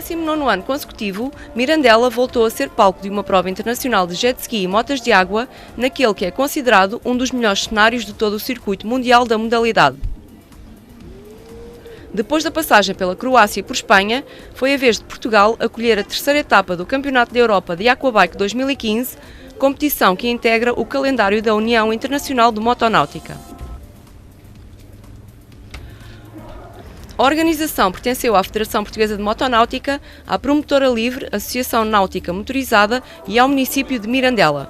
19º ano consecutivo, Mirandela voltou a ser palco de uma prova internacional de jet ski e motas de água, naquele que é considerado um dos melhores cenários de todo o circuito mundial da modalidade. Depois da passagem pela Croácia e por Espanha, foi a vez de Portugal acolher a terceira etapa do Campeonato da Europa de Aquabike 2015, competição que integra o calendário da União Internacional de Motonáutica. A organização pertenceu à Federação Portuguesa de Motonáutica, à Promotora Livre, Associação Náutica Motorizada e ao município de Mirandela.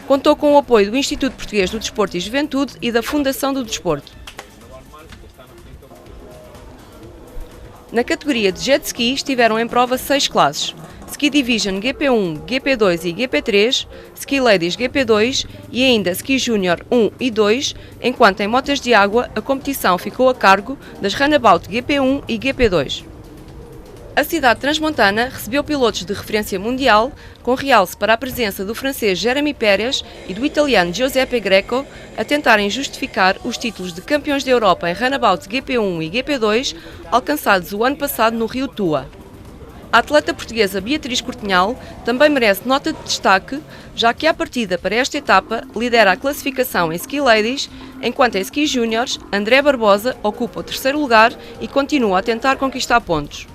Contou com o apoio do Instituto Português do Desporto e Juventude e da Fundação do Desporto. Na categoria de jet ski estiveram em prova 6 classes: Ski Division GP1, GP2 e GP3, Ski Ladies GP2 e ainda Ski Junior 1 e 2, enquanto em motas de água a competição ficou a cargo das Runabout GP1 e GP2. A cidade transmontana recebeu pilotos de referência mundial, com realce para a presença do francês Jérémy Pérez e do italiano Giuseppe Greco, a tentarem justificar os títulos de campeões da Europa em Runabout GP1 e GP2, alcançados o ano passado no Rio Tua. A atleta portuguesa Beatriz Cortinhal também merece nota de destaque, já que à partida para esta etapa lidera a classificação em Ski Ladies, enquanto em Ski Juniors, André Barbosa ocupa o terceiro lugar e continua a tentar conquistar pontos.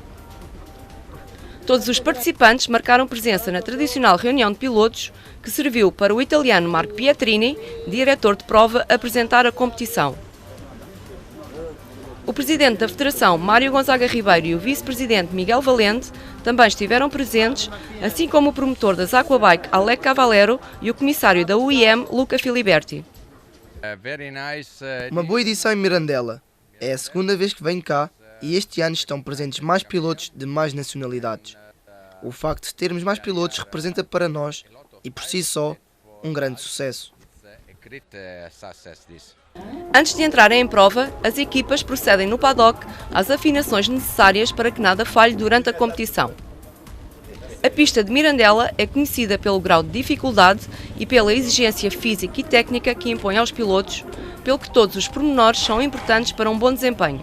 Todos os participantes marcaram presença na tradicional reunião de pilotos, que serviu para o italiano Marco Pietrini, diretor de prova, apresentar a competição. O presidente da Federação, Mário Gonzaga Ribeiro, e o vice-presidente, Miguel Valente, também estiveram presentes, assim como o promotor das Aquabike, Alec Cavallero, e o comissário da UIM, Luca Filiberti. Uma boa edição em Mirandela. É a segunda vez que venho cá e este ano estão presentes mais pilotos de mais nacionalidades. O facto de termos mais pilotos representa para nós, e por si só, um grande sucesso. Antes de entrarem em prova, as equipas procedem no paddock às afinações necessárias para que nada falhe durante a competição. A pista de Mirandela é conhecida pelo grau de dificuldade e pela exigência física e técnica que impõe aos pilotos, pelo que todos os pormenores são importantes para um bom desempenho.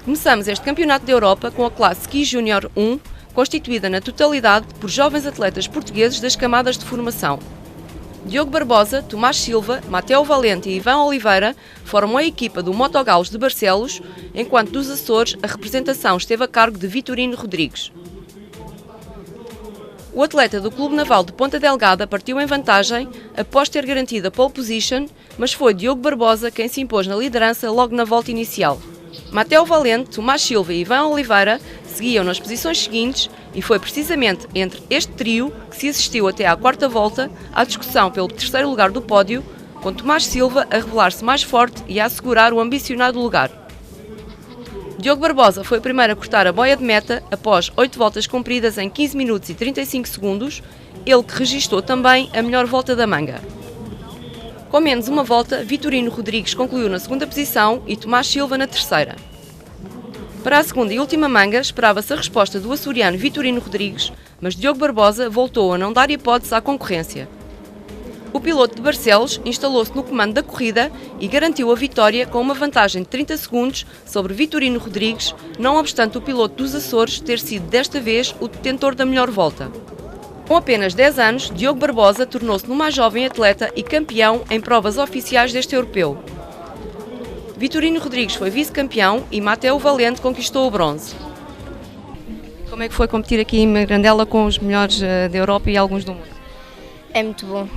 Começamos este Campeonato da Europa com a classe Ski Junior 1, constituída na totalidade por jovens atletas portugueses das camadas de formação. Diogo Barbosa, Tomás Silva, Mateo Valente e Ivan Oliveira formam a equipa do Motogalos de Barcelos, enquanto dos Açores a representação esteve a cargo de Vitorino Rodrigues. O atleta do Clube Naval de Ponta Delgada partiu em vantagem após ter garantido a pole position, mas foi Diogo Barbosa quem se impôs na liderança logo na volta inicial. Mateo Valente, Tomás Silva e Ivan Oliveira seguiam nas posições seguintes e foi precisamente entre este trio que se assistiu até à quarta volta à discussão pelo terceiro lugar do pódio, com Tomás Silva a revelar-se mais forte e a assegurar o ambicionado lugar. Diogo Barbosa foi o primeiro a cortar a boia de meta após 8 voltas cumpridas em 15 minutos e 35 segundos, ele que registou também a melhor volta da manga. Com menos uma volta, Vitorino Rodrigues concluiu na segunda posição e Tomás Silva na terceira. Para a segunda e última manga, esperava-se a resposta do açoriano Vitorino Rodrigues, mas Diogo Barbosa voltou a não dar hipótese à concorrência. O piloto de Barcelos instalou-se no comando da corrida e garantiu a vitória com uma vantagem de 30 segundos sobre Vitorino Rodrigues, não obstante o piloto dos Açores ter sido desta vez o detentor da melhor volta. Com apenas 10 anos, Diogo Barbosa tornou-se no mais jovem atleta e campeão em provas oficiais deste europeu. Vitorino Rodrigues foi vice-campeão e Mateo Valente conquistou o bronze. Como é que foi competir aqui em Mirandela com os melhores da Europa e alguns do mundo? É muito bom.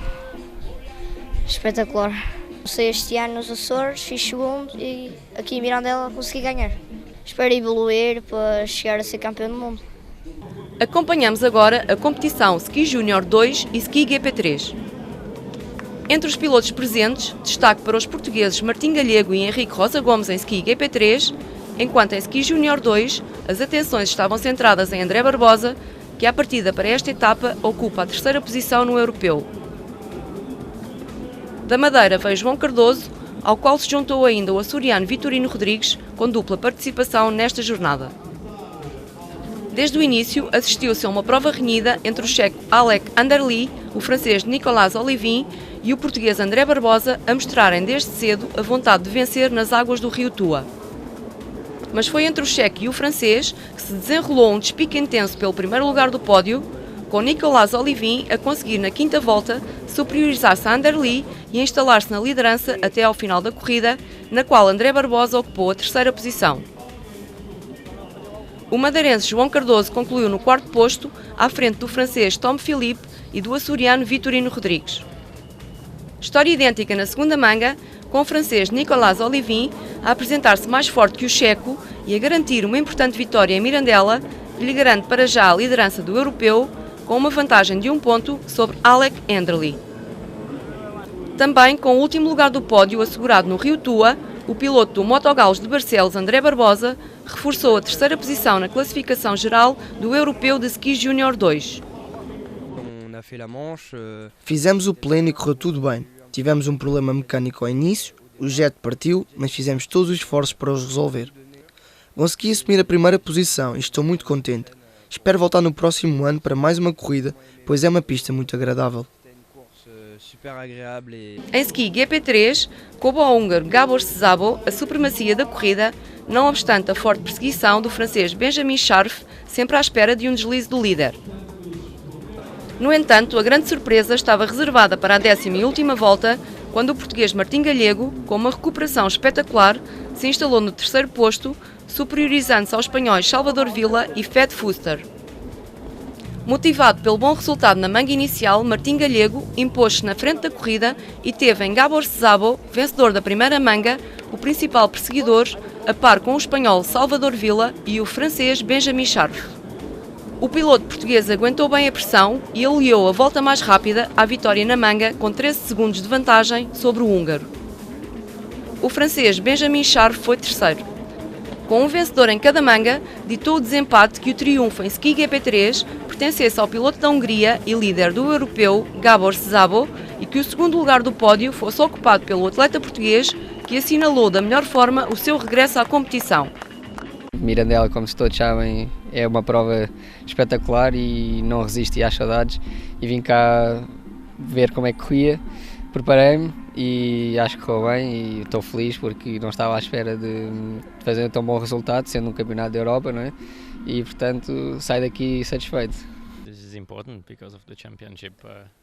Espetacular. Comecei este ano nos Açores, fiz segundo e aqui em Mirandela consegui ganhar. Espero evoluir para chegar a ser campeão do mundo. Acompanhamos agora a competição Ski Junior 2 e Ski GP3. Entre os pilotos presentes, destaque para os portugueses Martim Galego e Henrique Rosa Gomes em Ski GP3, enquanto em Ski Junior 2 as atenções estavam centradas em André Barbosa, que à partida para esta etapa ocupa a terceira posição no europeu. Da Madeira veio João Cardoso, ao qual se juntou ainda o açoriano Vitorino Rodrigues, com dupla participação nesta jornada. Desde o início, assistiu-se a uma prova renhida entre o checo Alec Anderli, o francês Nicolas Olivin e o português André Barbosa a mostrarem desde cedo a vontade de vencer nas águas do Rio Tua. mas foi entre o checo e o francês que se desenrolou um despique intenso pelo primeiro lugar do pódio, com Nicolas Olivin a conseguir na quinta volta superiorizar-se a Anderli e instalar-se na liderança até ao final da corrida, na qual André Barbosa ocupou a terceira posição. O madeirense João Cardoso concluiu no quarto posto, à frente do francês Tom Philippe e do açoriano Vitorino Rodrigues. História idêntica na segunda manga, com o francês Nicolas Olivin a apresentar-se mais forte que o checo e a garantir uma importante vitória em Mirandela, que lhe garante para já a liderança do europeu, com uma vantagem de 1 ponto sobre Alec Anderli. Também com o último lugar do pódio assegurado no Rio Tua, o piloto do Motogalos de Barcelos, André Barbosa, reforçou a terceira posição na classificação geral do Europeu de Ski Júnior 2. Fizemos o pleno e correu tudo bem. Tivemos um problema mecânico ao início, o jet partiu, mas fizemos todos os esforços para os resolver. Consegui assumir a primeira posição e estou muito contente. Espero voltar no próximo ano para mais uma corrida, pois é uma pista muito agradável. Em ski GP3, coube ao húngaro Gábor Szabo a supremacia da corrida, não obstante a forte perseguição do francês Benjamin Scharf, sempre à espera de um deslize do líder. No entanto, a grande surpresa estava reservada para a 10ª e última volta, quando o português Martim Galego, com uma recuperação espetacular, se instalou no terceiro posto, superiorizando-se aos espanhóis Salvador Villa e Fed Fuster. Motivado pelo bom resultado na manga inicial, Martim Galego impôs-se na frente da corrida e teve em Gábor Szabo, vencedor da primeira manga, o principal perseguidor, a par com o espanhol Salvador Villa e o francês Benjamin Scharf. O piloto português aguentou bem a pressão e aliou a volta mais rápida à vitória na manga com 13 segundos de vantagem sobre o húngaro. O francês Benjamin Scharf foi terceiro. Com um vencedor em cada manga, ditou o desempate que o triunfo em Ski GP3 pertencesse ao piloto da Hungria e líder do europeu Gábor Szabo e que o segundo lugar do pódio fosse ocupado pelo atleta português que assinalou da melhor forma o seu regresso à competição. Mirandela, como todos sabem, é uma prova espetacular e não resisti às saudades e vim cá ver como é que corria, preparei-me e acho que correu bem e estou feliz porque não estava à espera de fazer um tão bom resultado, sendo um campeonato da Europa, não é? E portanto saio daqui satisfeito.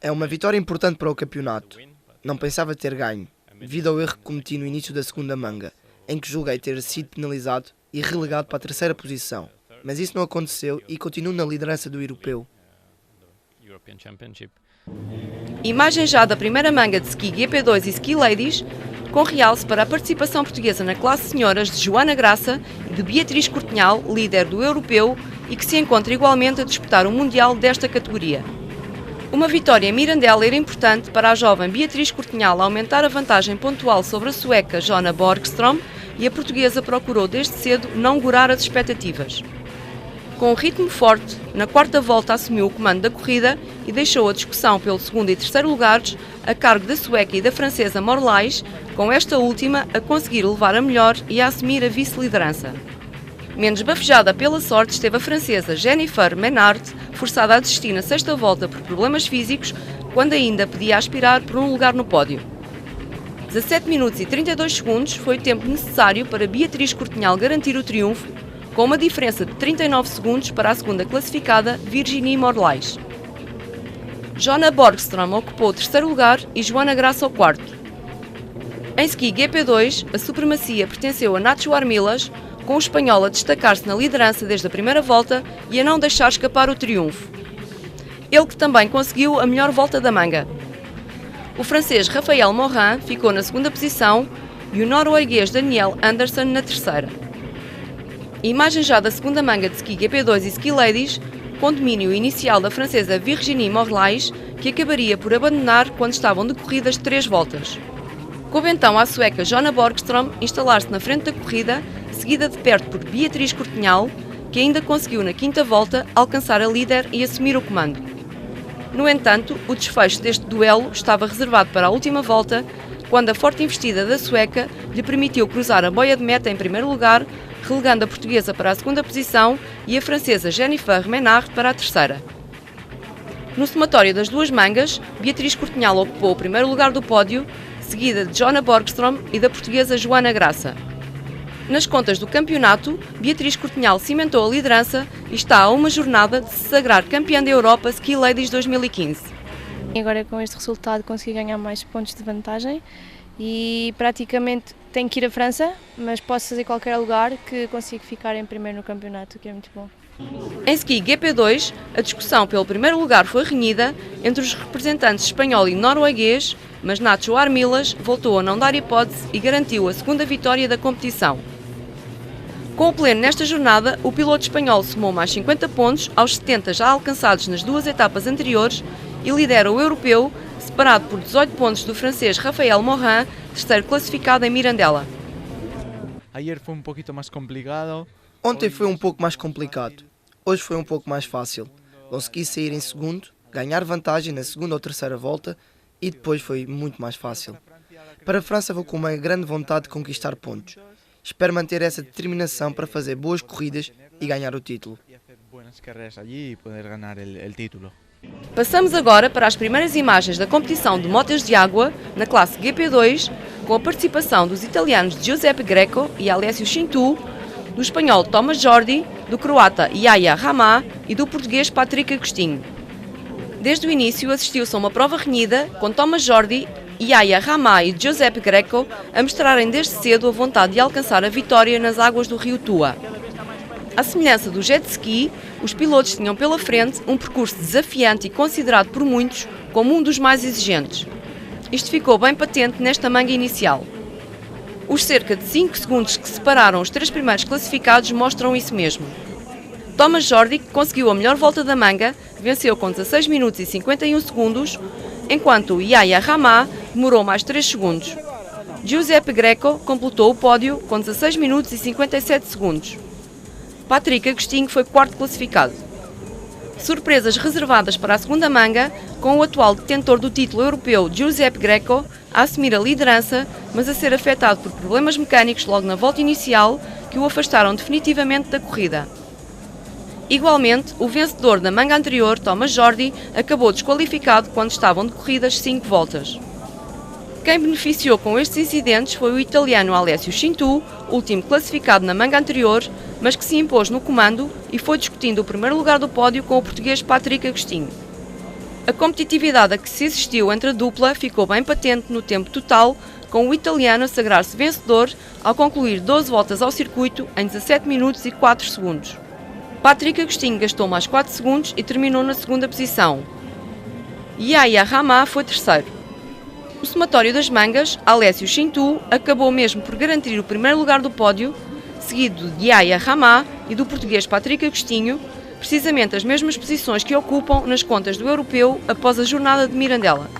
É uma vitória importante para o campeonato. Não pensava ter ganho, devido ao erro que cometi no início da segunda manga, em que julguei ter sido penalizado e relegado para a terceira posição. Mas isso não aconteceu e continuo na liderança do europeu. Imagem já da primeira manga de Ski GP2 e Ski Ladies, com realce para a participação portuguesa na classe senhoras de Joana Graça e de Beatriz Cortinhal, líder do europeu, e que se encontra igualmente a disputar o Mundial desta categoria. Uma vitória em Mirandela era importante para a jovem Beatriz Cortinhal aumentar a vantagem pontual sobre a sueca Jonna Borgström e a portuguesa procurou desde cedo não gorar as expectativas. Com um ritmo forte, na quarta volta assumiu o comando da corrida e deixou a discussão pelo segundo e terceiro lugares a cargo da sueca e da francesa Morlais, com esta última a conseguir levar a melhor e a assumir a vice-liderança. Menos bafejada pela sorte esteve a francesa Jennifer Menard, forçada a desistir na sexta volta por problemas físicos, quando ainda podia aspirar por um lugar no pódio. 17 minutos e 32 segundos foi o tempo necessário para Beatriz Cortinhal garantir o triunfo, com uma diferença de 39 segundos para a segunda classificada, Virginie Morlais. Jonna Borgström ocupou o terceiro lugar e Joana Graça o quarto. Em Ski GP2, a supremacia pertenceu a Nacho Armilas, com o espanhol a destacar-se na liderança desde a primeira volta e a não deixar escapar o triunfo. Ele que também conseguiu a melhor volta da manga. O francês Raphael Morin ficou na segunda posição e o norueguês Daniel Anderson na terceira. Imagem já da segunda manga de Ski GP2 e Ski Ladies, com domínio inicial da francesa Virginie Morlais, que acabaria por abandonar quando estavam decorridas 3 voltas. Coube então à sueca Jonna Borgström instalar-se na frente da corrida, seguida de perto por Beatriz Cortinhal, que ainda conseguiu na quinta volta alcançar a líder e assumir o comando. No entanto, o desfecho deste duelo estava reservado para a última volta, quando a forte investida da sueca lhe permitiu cruzar a boia de meta em primeiro lugar, relegando a portuguesa para a segunda posição e a francesa Jennifer Menard para a terceira. No somatório das duas mangas, Beatriz Cortinhal ocupou o primeiro lugar do pódio, seguida de Jonna Borgström e da portuguesa Joana Graça. Nas contas do campeonato, Beatriz Cortinhal cimentou a liderança e está a uma jornada de se sagrar campeã da Europa Ski Ladies 2015. Agora com este resultado consegui ganhar mais pontos de vantagem e praticamente tenho que ir à França, mas posso fazer qualquer lugar que consigo ficar em primeiro no campeonato, o que é muito bom. Em ski GP2, a discussão pelo primeiro lugar foi renhida entre os representantes espanhol e norueguês, mas Nacho Armilas voltou a não dar hipótese e garantiu a segunda vitória da competição. Com o pleno nesta jornada, o piloto espanhol somou mais 50 pontos aos 70 já alcançados nas duas etapas anteriores e lidera o europeu, separado por 18 pontos do francês Raphael Morin, terceiro classificado em Mirandela. Ontem foi um pouco mais complicado. Hoje foi um pouco mais fácil. Consegui sair em segundo, ganhar vantagem na segunda ou terceira volta e depois foi muito mais fácil. Para a França vou com uma grande vontade de conquistar pontos. Espero manter essa determinação para fazer boas corridas e ganhar o título. Passamos agora para as primeiras imagens da competição de motas de água na classe GP2, com a participação dos italianos Giuseppe Greco e Alessio Cintu, do espanhol Thomas Jordi, do croata Yaya Ramá e do português Patrick Agostinho. Desde o início assistiu-se a uma prova renhida, com Thomas Jordi, Yaya Ramá e Giuseppe Greco a mostrarem desde cedo a vontade de alcançar a vitória nas águas do rio Tua. À semelhança do jet ski, os pilotos tinham pela frente um percurso desafiante e considerado por muitos como um dos mais exigentes. Isto ficou bem patente nesta manga inicial. Os cerca de 5 segundos que separaram os 3 primeiros classificados mostram isso mesmo. Thomas Jordi, que conseguiu a melhor volta da manga, venceu com 16 minutos e 51 segundos, enquanto Yaya Ramá demorou mais 3 segundos. Giuseppe Greco completou o pódio com 16 minutos e 57 segundos. Patrick Agostinho foi quarto classificado. Surpresas reservadas para a segunda manga, com o atual detentor do título europeu Giuseppe Greco a assumir a liderança, mas a ser afetado por problemas mecânicos logo na volta inicial que o afastaram definitivamente da corrida. Igualmente, o vencedor da manga anterior, Thomas Jordi, acabou desqualificado quando estavam decorridas 5 voltas. Quem beneficiou com estes incidentes foi o italiano Alessio Cintu, último classificado na manga anterior, mas que se impôs no comando e foi discutindo o primeiro lugar do pódio com o português Patrick Agostinho. A competitividade a que se assistiu entre a dupla ficou bem patente no tempo total, com o italiano a sagrar-se vencedor ao concluir 12 voltas ao circuito em 17 minutos e 4 segundos. Patrick Agostinho gastou mais 4 segundos e terminou na segunda posição. Yaya Ramá foi terceiro. No somatório das mangas, Alessio Cintu acabou mesmo por garantir o primeiro lugar do pódio, seguido de Yaya Ramá e do português Patrick Agostinho, precisamente as mesmas posições que ocupam nas contas do europeu após a jornada de Mirandela.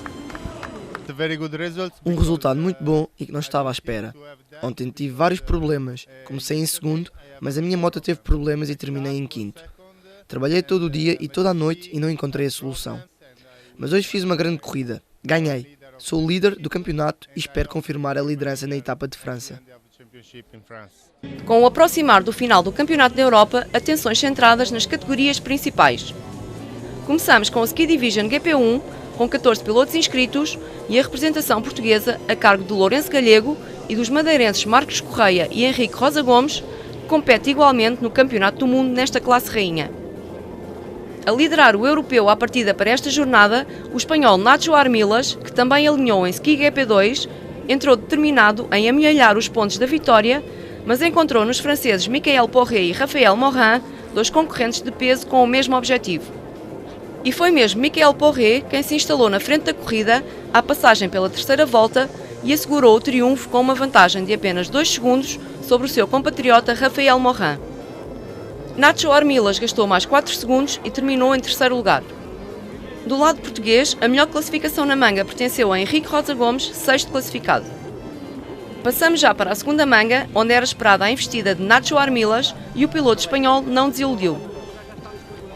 Um resultado muito bom e que não estava à espera. Ontem tive vários problemas. Comecei em segundo, mas a minha moto teve problemas e terminei em quinto. Trabalhei todo o dia e toda a noite e não encontrei a solução. Mas hoje fiz uma grande corrida. Ganhei. Sou o líder do campeonato e espero confirmar a liderança na etapa de França. Com o aproximar do final do Campeonato da Europa, atenções centradas nas categorias principais. Começamos com a Ski Division GP1, com 14 pilotos inscritos e a representação portuguesa a cargo de Lourenço Galego e dos madeirenses Marcos Correia e Henrique Rosa Gomes, que compete igualmente no Campeonato do Mundo nesta classe rainha. A liderar o europeu à partida para esta jornada, o espanhol Nacho Armilas, que também alinhou em Ski GP2, entrou determinado em amealhar os pontos da vitória, mas encontrou nos franceses Michael Porret e Raphael Morin, dois concorrentes de peso com o mesmo objetivo. E foi mesmo Michael Porret quem se instalou na frente da corrida à passagem pela terceira volta e assegurou o triunfo com uma vantagem de apenas 2 segundos sobre o seu compatriota Raphael Morin. Nacho Armilas gastou mais 4 segundos e terminou em terceiro lugar. Do lado português, a melhor classificação na manga pertenceu a Henrique Rosa Gomes, sexto classificado. Passamos já para a segunda manga, onde era esperada a investida de Nacho Armilas e o piloto espanhol não desiludiu.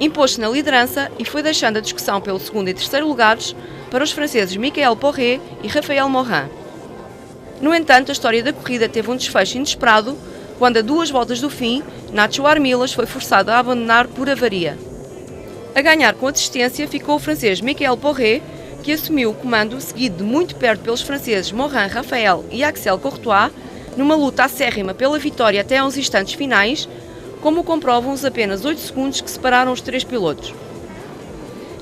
Impôs-se na liderança e foi deixando a discussão pelo segundo e terceiro lugares para os franceses Michael Porret e Raphael Morin. No entanto, a história da corrida teve um desfecho inesperado quando, a 2 voltas do fim, Nacho Armilas foi forçado a abandonar por avaria. A ganhar com assistência ficou o francês Michael Porret, que assumiu o comando seguido de muito perto pelos franceses Morin Raphael e Axel Courtois, numa luta acérrima pela vitória até aos instantes finais, como comprovam os apenas 8 segundos que separaram os 3 pilotos.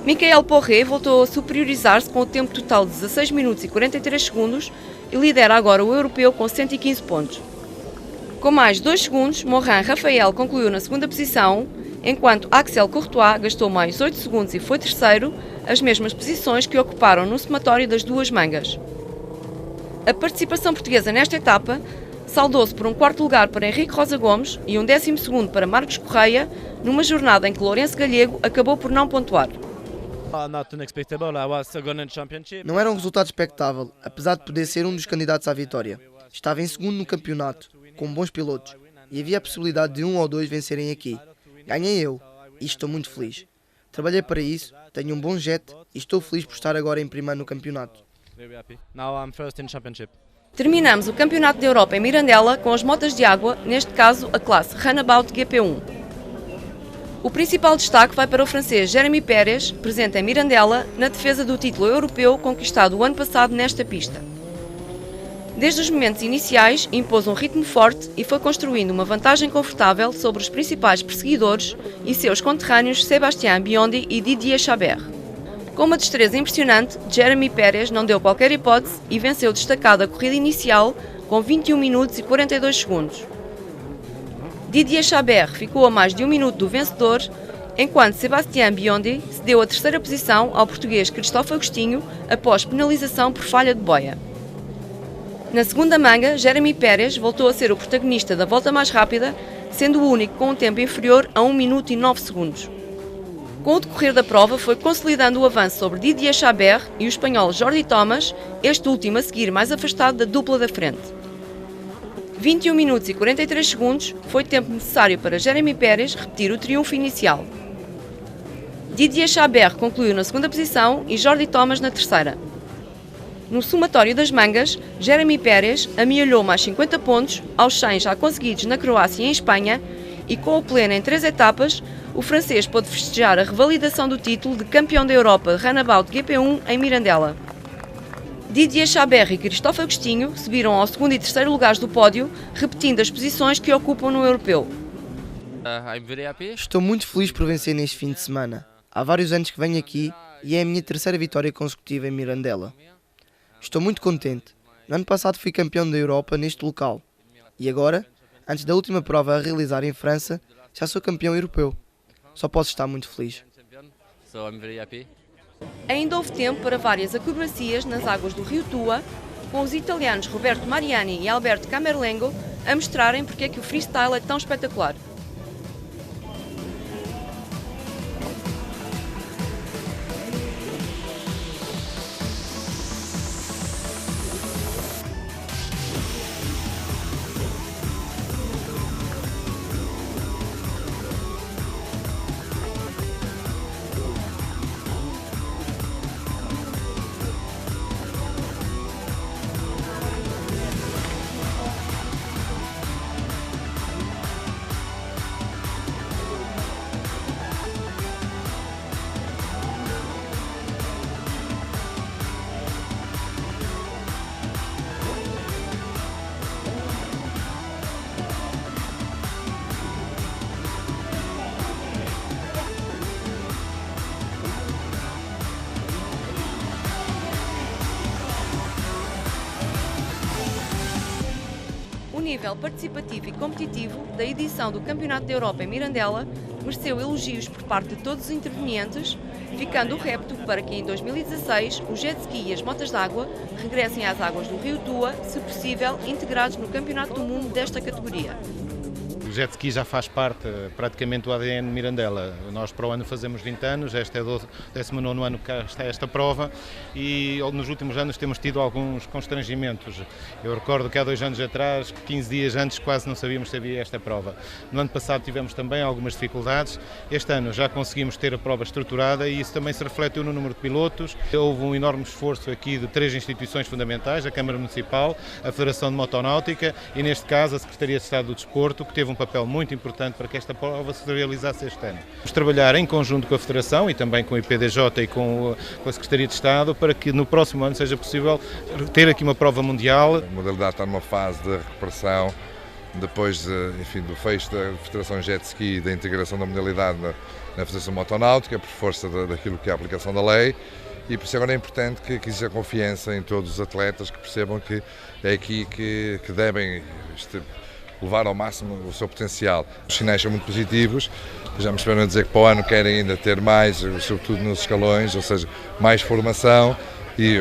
Michael Porret voltou a superiorizar-se com o tempo total de 16 minutos e 43 segundos e lidera agora o europeu com 115 pontos. Com mais 2 segundos, Morin Rafael concluiu na segunda posição, enquanto Axel Courtois gastou mais 8 segundos e foi terceiro, as mesmas posições que ocuparam no somatório das duas mangas. A participação portuguesa nesta etapa saldou-se por um quarto lugar para Henrique Rosa Gomes e um 12º para Marcos Correia, numa jornada em que Lourenço Galego acabou por não pontuar. Não era um resultado expectável, apesar de poder ser um dos candidatos à vitória. Estava em segundo no campeonato, com bons pilotos, e havia a possibilidade de um ou dois vencerem aqui. Ganhei eu, e estou muito feliz. Trabalhei para isso, tenho um bom jet e estou feliz por estar agora em primeiro no campeonato. Terminamos o Campeonato da Europa em Mirandela com as motas de água, neste caso a classe Runabout GP1. O principal destaque vai para o francês Jérémy Pérez, presente em Mirandela, na defesa do título europeu conquistado o ano passado nesta pista. Desde os momentos iniciais, impôs um ritmo forte e foi construindo uma vantagem confortável sobre os principais perseguidores e seus conterrâneos Sébastien Biondi e Didier Chabert. Com uma destreza impressionante, Jérémy Pérez não deu qualquer hipótese e venceu destacado a corrida inicial com 21 minutos e 42 segundos. Didier Chabert ficou a mais de 1 minuto do vencedor, enquanto Sébastien Biondi cedeu a terceira posição ao português Cristóvão Agostinho após penalização por falha de boia. Na segunda manga, Jérémy Pérez voltou a ser o protagonista da volta mais rápida, sendo o único com um tempo inferior a 1 minuto e 9 segundos. Com o decorrer da prova, foi consolidando o avanço sobre Didier Chabert e o espanhol Jordi Thomas, este último a seguir mais afastado da dupla da frente. 21 minutos e 43 segundos foi tempo necessário para Jérémy Pérez repetir o triunfo inicial. Didier Chabert concluiu na segunda posição e Jordi Thomas na terceira. No somatório das mangas, Jérémy Pérez amealhou mais 50 pontos aos 100 já conseguidos na Croácia e em Espanha e com o pleno em 3 etapas, o francês pôde festejar a revalidação do título de campeão da Europa de Runabout GP1 em Mirandela. Didier Chabert e Cristóvão Agostinho subiram ao segundo e terceiro lugares do pódio, repetindo as posições que ocupam no europeu. Estou muito feliz por vencer neste fim de semana. Há vários anos que venho aqui e é a minha terceira vitória consecutiva em Mirandela. Estou muito contente. No ano passado fui campeão da Europa neste local. E agora, antes da última prova a realizar em França, já sou campeão europeu. Só posso estar muito feliz. Ainda houve tempo para várias acrobacias nas águas do Rio Tua, com os italianos Roberto Mariani e Alberto Camerlengo a mostrarem porque é que o freestyle é tão espetacular. O nível participativo e competitivo da edição do Campeonato da Europa em Mirandela mereceu elogios por parte de todos os intervenientes, ficando o repto para que em 2016 o jet ski e as motas d'água regressem às águas do Rio Tua, se possível, integrados no Campeonato do Mundo desta categoria. O jet ski já faz parte praticamente do ADN de Mirandela. Nós para o ano fazemos 20 anos, este é o 19º ano que está esta prova e nos últimos anos temos tido alguns constrangimentos. Eu recordo que há 2 anos atrás, 15 dias antes, quase não sabíamos se havia esta prova. No ano passado tivemos também algumas dificuldades, este ano já conseguimos ter a prova estruturada e isso também se refletiu no número de pilotos. Houve um enorme esforço aqui de 3 instituições fundamentais, a Câmara Municipal, a Federação de Motonáutica e neste caso a Secretaria de Estado do Desporto, que teve um papel muito importante para que esta prova se realizasse este ano. Vamos trabalhar em conjunto com a Federação e também com o IPDJ e com a Secretaria de Estado para que no próximo ano seja possível ter aqui uma prova mundial. A modalidade está numa fase de recuperação depois do fecho da Federação Jet Ski e da integração da modalidade na Federação Motonáutica, por força daquilo que é a aplicação da lei, e por isso agora é importante que exista confiança em todos os atletas, que percebam que é aqui que devem levar ao máximo o seu potencial. Os sinais são muito positivos, já me esperam a dizer que para o ano querem ainda ter mais, sobretudo nos escalões, ou seja, mais formação, e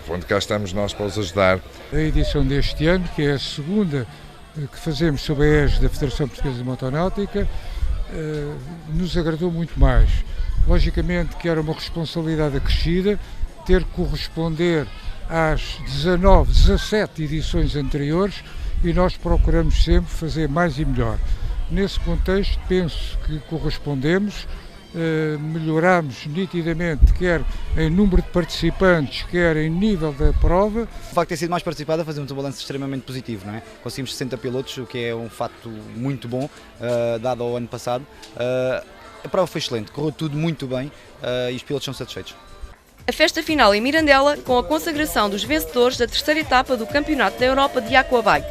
onde cá estamos nós para os ajudar. A edição deste ano, que é a segunda que fazemos sob a égide da Federação Portuguesa de Motonáutica, nos agradou muito mais. Logicamente que era uma responsabilidade acrescida ter que corresponder às 17 edições anteriores, e nós procuramos sempre fazer mais e melhor. Nesse contexto, penso que correspondemos, melhoramos nitidamente, quer em número de participantes, quer em nível da prova. O facto de ter sido mais participada, fazemos um balanço extremamente positivo, não é? Conseguimos 60 pilotos, o que é um facto muito bom, dado ao ano passado. A prova foi excelente, correu tudo muito bem e os pilotos são satisfeitos. A festa final em Mirandela com a consagração dos vencedores da terceira etapa do Campeonato da Europa de Aquabike.